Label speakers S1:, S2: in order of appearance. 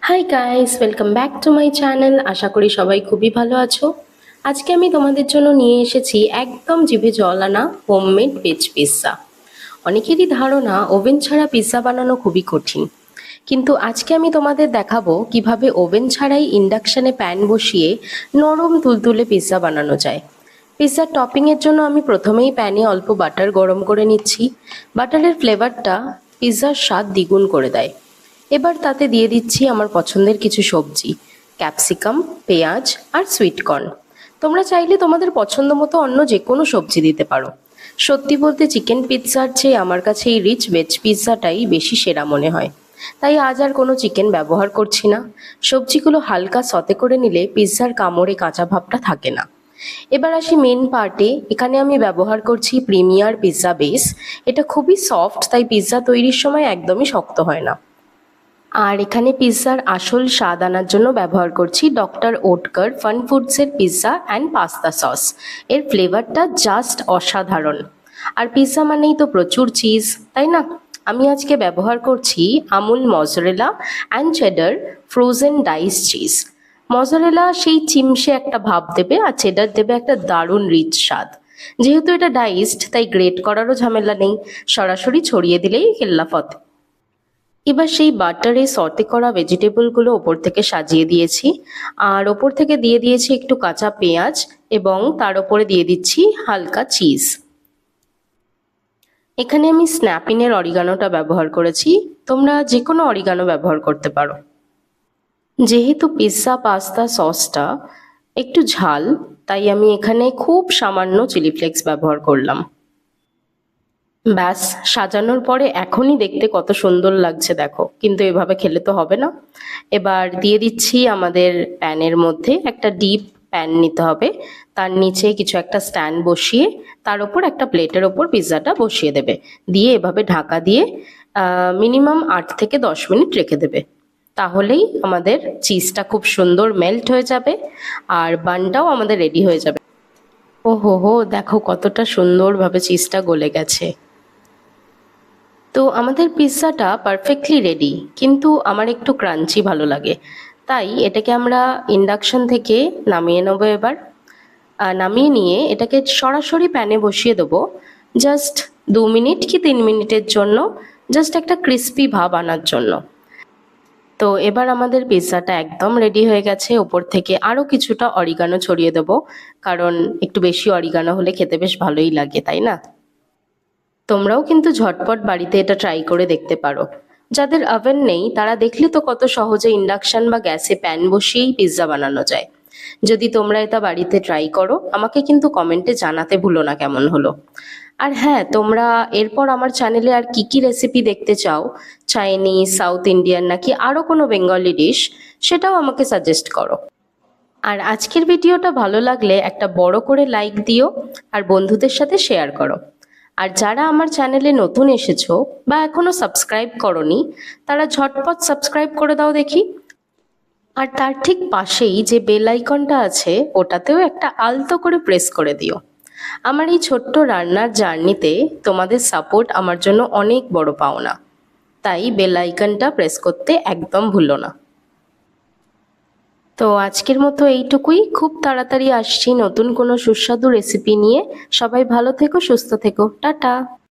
S1: High guys, welcome back to my channel. আশা করি সবাই খুবই ভালো আছো। আজকে আমি তোমাদের জন্য নিয়ে এসেছি একদম জিভে জল আনা হোমমেড ভেজ পিৎজা। অনেকেরই ধারণা ওভেন ছাড়া পিৎজা বানানো খুবই কঠিন, কিন্তু আজকে আমি তোমাদের দেখাবো কিভাবে ওভেন ছাড়াই ইন্ডাকশনে প্যান বসিয়ে নরম তুলতুলে পিৎজা বানানো যায়। পিৎজার টপিংয়ের জন্য আমি প্রথমেই প্যানে অল্প বাটার গরম করে নিচ্ছি। বাটারের ফ্লেভারটা পিৎজার স্বাদ দ্বিগুণ করে দেয়। এবার তাতে দিয়ে দিচ্ছি আমার পছন্দের কিছু সবজি, ক্যাপসিকাম, পেঁয়াজ আর সুইট কর্ন। তোমরা চাইলে তোমাদের পছন্দ মতো অন্য যে কোনো সবজি দিতে পারো। সত্যি বলতে চিকেন পিৎজার চেয়ে আমার কাছে এই রিচ ভেজ পিৎজাটাই বেশি সেরা মনে হয়। তাই আজ আর কোনো চিকেন ব্যবহার করছি না। সবজিগুলো হালকা সতে করে নিলে পিৎজার কামড়ে কাঁচা ভাবটা থাকে না। এবার আসি মেন পার্টে। এখানে আমি ব্যবহার করছি প্রিমিয়ার পিৎজা বেস। এটা খুবই সফট, তাই পিৎজা তৈরির সময় একদমই শক্ত হয় না। আর এখানে পিৎজার আসল স্বাদ আনার জন্য ব্যবহার করছি ডক্টর ওটকার ফান ফুডসের পিৎজা অ্যান্ড পাস্তা সস। এর ফ্লেভারটা জাস্ট অসাধারণ। আর পিৎজা মানেই তো প্রচুর চিজ, তাই না? আমি আজকে ব্যবহার করছি Amul mozzarella and cheddar frozen dice cheese. Mozzarella সেই চিমসে একটা ভাব দেবে, আর চেডার দেবে একটা দারুণ রিচ স্বাদ। যেহেতু এটা ডাইসড, তাই গ্রেট করারও ঝামেলা নেই, সরাসরি ছড়িয়ে দিলেই কেল্লাফতে। এবার সেই বাটারে সটে করা ভেজিটেবলগুলো ওপর থেকে সাজিয়ে দিয়েছি, আর ওপর থেকে দিয়ে দিয়েছি একটু কাঁচা পেঁয়াজ, এবং তার ওপরে দিয়ে দিচ্ছি হালকা চিজ। এখানে আমি স্ন্যাপিনের অরিগানোটা ব্যবহার করেছি, তোমরা যে কোনো অরিগানো ব্যবহার করতে পারো। যেহেতু পিৎজা পাস্তা সসটা একটু ঝাল, তাই আমি এখানে খুব সামান্য চিলি ফ্লেক্স ব্যবহার করলাম। ব্যাস, সাজানোর পরে এখনই দেখতে কত সুন্দর লাগছে দেখো, কিন্তু এভাবে খেলে তো হবে না। এবার দিয়ে দিচ্ছি আমাদের প্যানের মধ্যে একটা ডিপ প্যান নিতে হবে। তার নিচে কিছু একটা স্ট্যান্ড বসিয়ে তার ওপর একটা প্লেটের ওপর পিৎজাটা বসিয়ে দেবে। দিয়ে এভাবে ঢাকা দিয়ে মিনিমাম 8 থেকে 10 মিনিট রেখে দেবে। তাহলেই আমাদের চিজটা খুব সুন্দর মেল্ট হয়ে যাবে, আর বানটাও আমাদের রেডি হয়ে যাবে। ও হো হো, দেখো কতটা সুন্দরভাবে চিজটা গলে গেছে। তো আমাদের পিৎজাটা পারফেক্টলি রেডি, কিন্তু আমার একটু ক্রাঞ্চি ভালো লাগে, তাই এটাকে আমরা ইন্ডাকশন থেকে নামিয়ে নেবো এবার। নামিয়ে নিয়ে এটাকে সরাসরি প্যানে বসিয়ে দেবো, জাস্ট 2 মিনিট কি 3 মিনিটের জন্য, জাস্ট একটা ক্রিস্পি ভাব আনার জন্য। তো এবার আমাদের পিৎজাটা একদম রেডি হয়ে গেছে। ওপর থেকে আরও কিছুটা অরিগানো ছড়িয়ে দেবো, কারণ একটু বেশি অরিগানো হলে খেতে বেশ ভালোই লাগে, তাই না? তোমরাও কিন্তু ঝটপট বাড়িতে এটা ট্রাই করে দেখতে পারো। যাদের ওভেন নেই তারা দেখলে তো কত সহজে ইন্ডাকশন বা গ্যাসে প্যান বসিয়েই পিৎজা বানানো যায়। যদি তোমরা এটা বাড়িতে ট্রাই করো, আমাকে কিন্তু কমেন্টে জানাতে ভুলো না কেমন হলো। আর হ্যাঁ, তোমরা এরপর আমার চ্যানেলে আর কি কি রেসিপি দেখতে চাও, চাইনিজ, সাউথ ইন্ডিয়ান নাকি আরও কোনো বেঙ্গলি ডিশ, সেটাও আমাকে সাজেস্ট করো। আর আজকের ভিডিওটা ভালো লাগলে একটা বড় করে লাইক দিও, আর বন্ধুদের সাথে শেয়ার করো। আর যারা আমার চ্যানেলে নতুন এসেছো বা এখনো সাবস্ক্রাইব করনি, তারা ঝটপট সাবস্ক্রাইব করে দাও দেখি। আর তার ঠিক পাশেই যে বেল আইকনটা আছে, ওটাতেও একটা আলতো করে প্রেস করে দিও। আমার এই ছোট্ট রান্নার জার্নিতে তোমাদের সাপোর্ট আমার জন্য অনেক বড় পাওনা, তাই বেল আইকনটা প্রেস করতে একদম ভুলো না। তো আজকের মতো এইটুকুই। খুব তাড়াতাড়ি আসছি নতুন কোনো সুস্বাদু রেসিপি নিয়ে। সবাই ভালো থেকো, সুস্থ থেকো, টাটা।